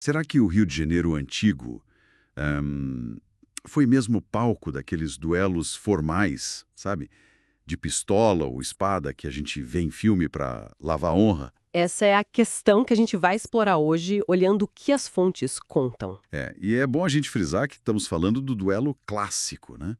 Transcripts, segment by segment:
Será que o Rio de Janeiro antigo ahn, foi mesmo palco daqueles duelos formais, sabe? De pistola ou espada que a gente vê em filme para lavar honra? Essa é a questão que a gente vai explorar hoje, olhando o que as fontes contam. E é bom a gente frisar que estamos falando do duelo clássico, né?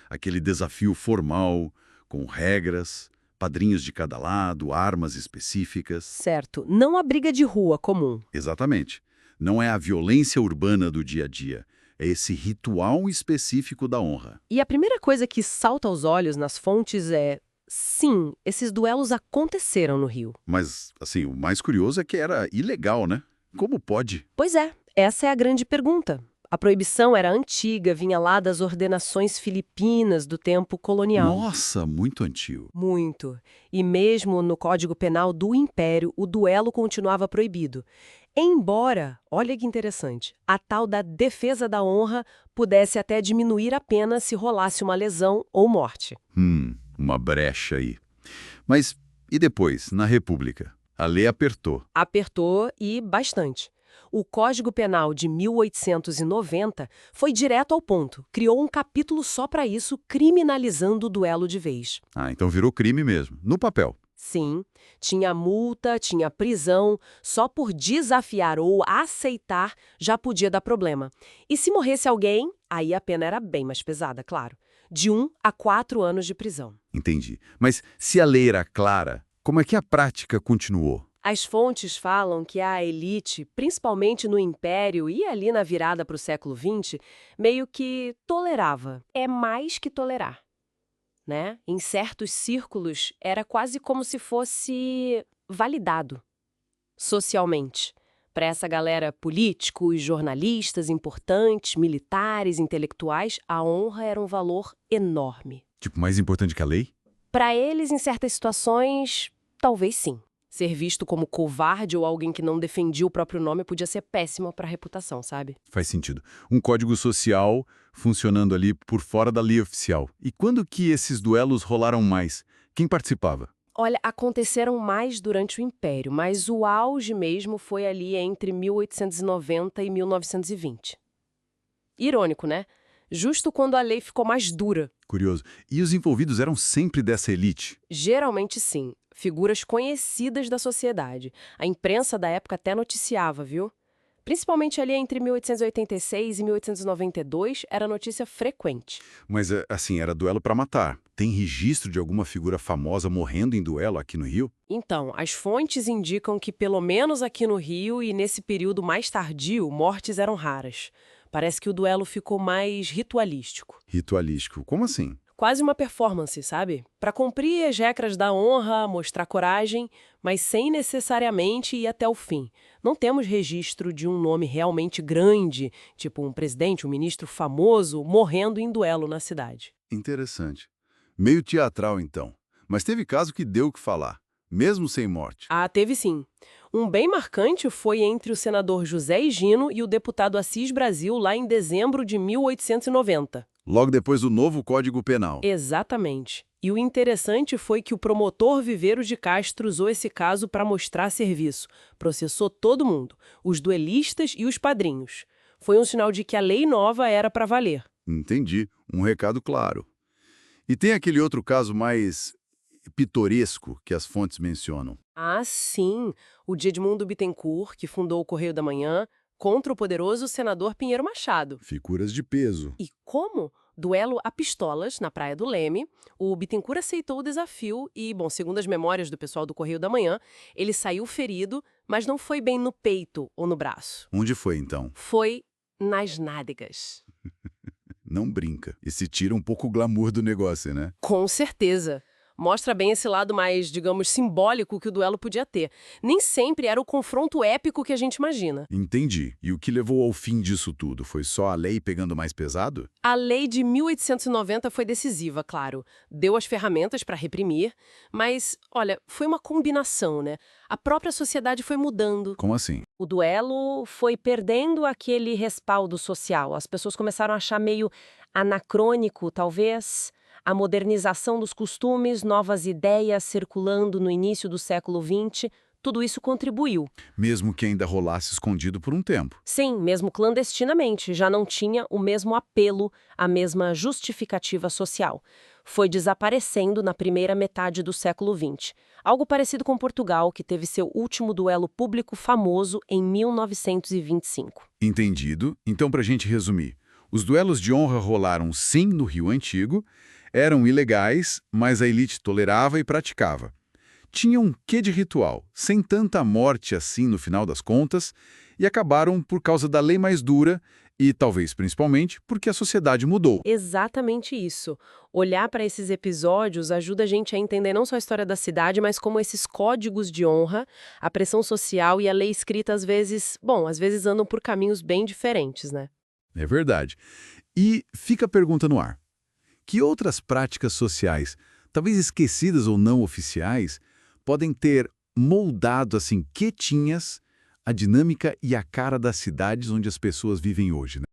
Aquele desafio formal, com regras, padrinhos de cada lado, armas específicas. Certo, não a briga de rua comum. Exatamente. Não é a violência urbana do dia a dia, é esse ritual específico da honra. E a primeira coisa que salta aos olhos nas fontes é: sim, esses duelos aconteceram no Rio. Mas, assim, o mais curioso é que era ilegal, né? Como pode? Pois é, essa é a grande pergunta. A proibição era antiga, vinha lá das ordenações filipinas do tempo colonial. Nossa, muito antigo. Muito. E mesmo no Código Penal do Império, o duelo continuava proibido. Embora, olha que interessante, a tal da defesa da honra pudesse até diminuir a pena se rolasse uma lesão ou morte. Uma brecha aí. Mas e depois, na República? A lei apertou. Apertou e bastante. O Código Penal de 1890 foi direto ao ponto, criou um capítulo só para isso, criminalizando o duelo de vez. Ah, então virou crime mesmo, no papel. Sim, tinha multa, tinha prisão, só por desafiar ou aceitar já podia dar problema. E se morresse alguém, aí a pena era bem mais pesada, claro. De 1 a 4 anos de prisão. Entendi. Mas se a lei era clara, como é que a prática continuou? As fontes falam que a elite, principalmente no Império e ali na virada para o século XX, meio que tolerava. É mais que tolerar, né? Em certos círculos, era quase como se fosse validado socialmente. Para essa galera, políticos, jornalistas importantes, militares, intelectuais, a honra era um valor enorme. Tipo, mais importante que a lei? Para eles, em certas situações, talvez sim. Ser visto como covarde ou alguém que não defendia o próprio nome podia ser péssimo para a reputação, sabe? Faz sentido. Um código social funcionando ali por fora da lei oficial. E quando que esses duelos rolaram mais? Quem participava? Olha, aconteceram mais durante o Império, mas o auge mesmo foi ali entre 1890 e 1920. Irônico, né? Justo quando a lei ficou mais dura. Curioso. E os envolvidos eram sempre dessa elite? Geralmente sim, figuras conhecidas da sociedade. A imprensa da época até noticiava, viu? Principalmente ali entre 1886 e 1892, era notícia frequente. Mas, assim, era duelo pra matar. Tem registro de alguma figura famosa morrendo em duelo aqui no Rio? Então, as fontes indicam que pelo menos aqui no Rio e nesse período mais tardio, mortes eram raras. Parece que o duelo ficou mais ritualístico. Ritualístico. Como assim? Quase uma performance, sabe? Para cumprir as regras da honra, mostrar coragem, mas sem necessariamente ir até o fim. Não temos registro de um nome realmente grande, tipo um presidente, um ministro famoso, morrendo em duelo na cidade. Interessante. Meio teatral, então. Mas teve caso que deu o que falar, mesmo sem morte. Ah, teve sim. Um bem marcante foi entre o senador José Higino e o deputado Assis Brasil lá em dezembro de 1890. Logo depois do novo Código Penal. Exatamente. E o interessante foi que o promotor Viveiros de Castro usou esse caso para mostrar serviço. Processou todo mundo, os duelistas e os padrinhos. Foi um sinal de que a lei nova era para valer. Entendi. Um recado claro. E tem aquele outro caso mais pitoresco que as fontes mencionam. Ah, sim! O de Edmundo Bittencourt, que fundou o Correio da Manhã, contra o poderoso senador Pinheiro Machado. Figuras de peso. E como? Duelo a pistolas na Praia do Leme, o Bittencourt aceitou o desafio e, bom, segundo as memórias do pessoal do Correio da Manhã, ele saiu ferido, mas não foi bem no peito ou no braço. Onde foi, então? Foi nas nádegas. Não brinca. E se tira um pouco o glamour do negócio, né? Com certeza. Mostra bem esse lado mais, digamos, simbólico que o duelo podia ter. Nem sempre era o confronto épico que a gente imagina. Entendi. E o que levou ao fim disso tudo? Foi só a lei pegando mais pesado? A lei de 1890 foi decisiva, claro. Deu as ferramentas para reprimir, mas, olha, foi uma combinação, né? A própria sociedade foi mudando. Como assim? O duelo foi perdendo aquele respaldo social. As pessoas começaram a achar meio anacrônico, talvez. A modernização dos costumes, novas ideias circulando no início do século XX, tudo isso contribuiu. Mesmo que ainda rolasse escondido por um tempo. Sim, mesmo clandestinamente, já não tinha o mesmo apelo, a mesma justificativa social. Foi desaparecendo na primeira metade do século XX. Algo parecido com Portugal, que teve seu último duelo público famoso em 1925. Entendido. Então, para a gente resumir, os duelos de honra rolaram sim no Rio Antigo, eram ilegais, mas a elite tolerava e praticava. Tinham um quê de ritual, sem tanta morte assim no final das contas, e acabaram por causa da lei mais dura e, talvez principalmente, porque a sociedade mudou. Exatamente isso. Olhar para esses episódios ajuda a gente a entender não só a história da cidade, mas como esses códigos de honra, a pressão social e a lei escrita às vezes andam por caminhos bem diferentes, né? É verdade. E fica a pergunta no ar. Que outras práticas sociais, talvez esquecidas ou não oficiais, podem ter moldado assim quietinhas a dinâmica e a cara das cidades onde as pessoas vivem hoje, né?